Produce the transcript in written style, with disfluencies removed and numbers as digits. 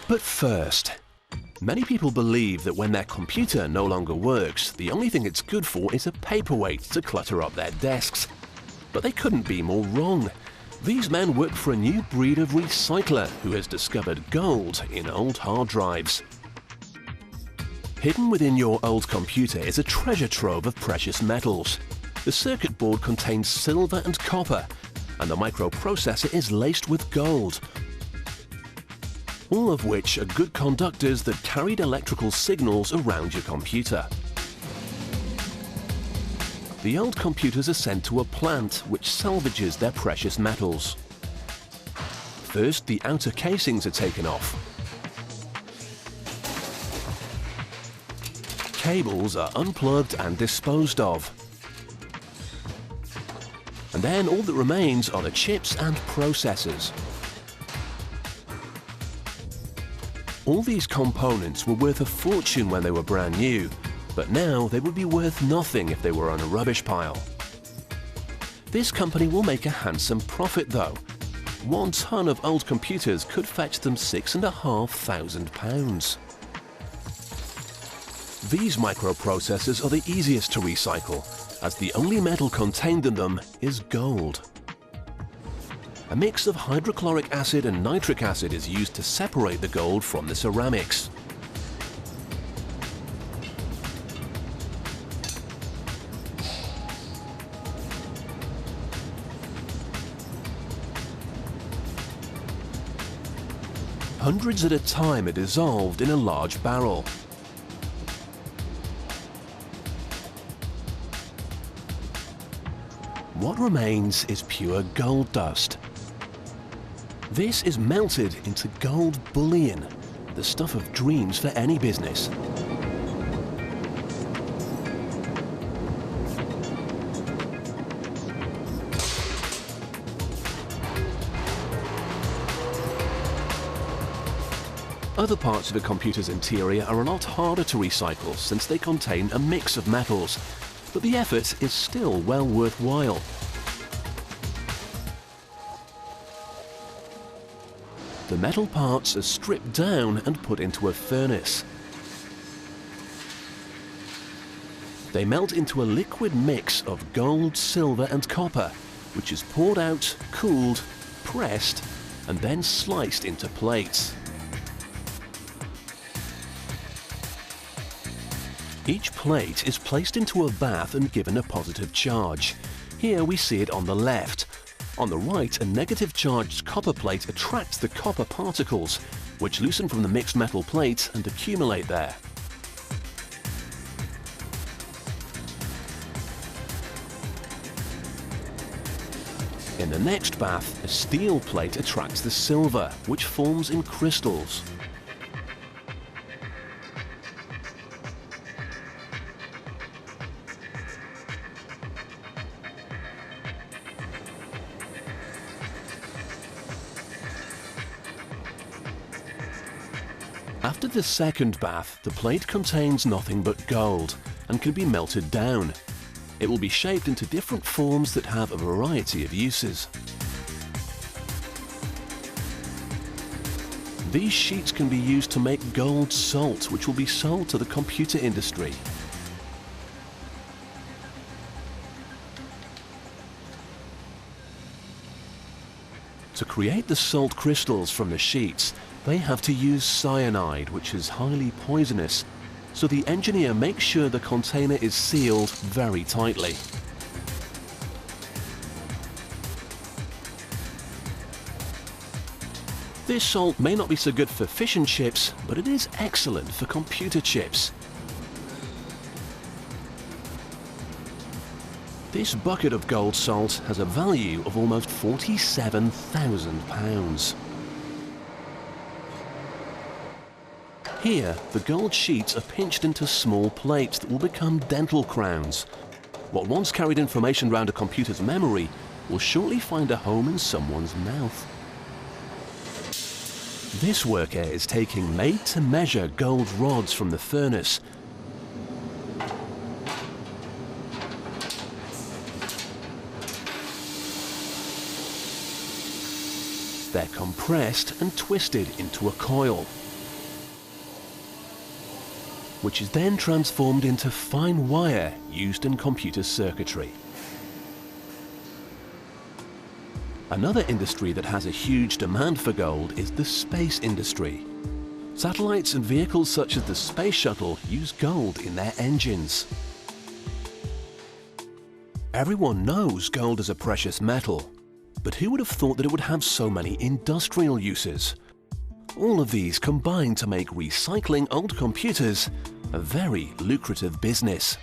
But first, many people believe that when their computer no longer works, the only thing it's good for is a paperweight to clutter up their desks. But they couldn't be more wrong. These men work for a new breed of recycler who has discovered gold in old hard drives. Hidden within your old computer is a treasure trove of precious metals. The circuit board contains silver and copper, and the microprocessor is laced with gold, all of which are good conductors that carried electrical signals around your computer. The old computers are sent to a plant which salvages their precious metals. First, the outer casings are taken off. Cables are unplugged and disposed of. And then all that remains are the chips and processors. All these components were worth a fortune when they were brand new, but now they would be worth nothing if they were on a rubbish pile. This company will make a handsome profit though. 1 ton of old computers could fetch them £6,500. These microprocessors are the easiest to recycle, as the only metal contained in them is gold. A mix of hydrochloric acid and nitric acid is used to separate the gold from the ceramics. Hundreds at a time are dissolved in a large barrel. What remains is pure gold dust. This is melted into gold bullion, the stuff of dreams for any business. Other parts of a computer's interior are a lot harder to recycle since they contain a mix of metals, but the effort is still well worthwhile. The metal parts are stripped down and put into a furnace. They melt into a liquid mix of gold, silver and copper, which is poured out, cooled, pressed, and then sliced into plates. Each plate is placed into a bath and given a positive charge. Here we see it on the left. On the right, a negative charged copper plate attracts the copper particles, which loosen from the mixed metal plate and accumulate there. In the next bath, a steel plate attracts the silver, which forms in crystals. After the second bath, the plate contains nothing but gold and can be melted down. It will be shaped into different forms that have a variety of uses. These sheets can be used to make gold salt, which will be sold to the computer industry. To create the salt crystals from the sheets, they have to use cyanide, which is highly poisonous, so the engineer makes sure the container is sealed very tightly. This salt may not be so good for fish and chips, but it is excellent for computer chips. This bucket of gold salt has a value of almost £47,000. Here, the gold sheets are pinched into small plates that will become dental crowns. What once carried information around a computer's memory will shortly find a home in someone's mouth. This worker is taking made-to-measure gold rods from the furnace. They're compressed and twisted into a coil. which is then transformed into fine wire used in computer circuitry. Another industry that has a huge demand for gold is the space industry. Satellites and vehicles such as the Space Shuttle use gold in their engines. Everyone knows gold is a precious metal, but who would have thought that it would have so many industrial uses? All of these combine to make recycling old computers a very lucrative business.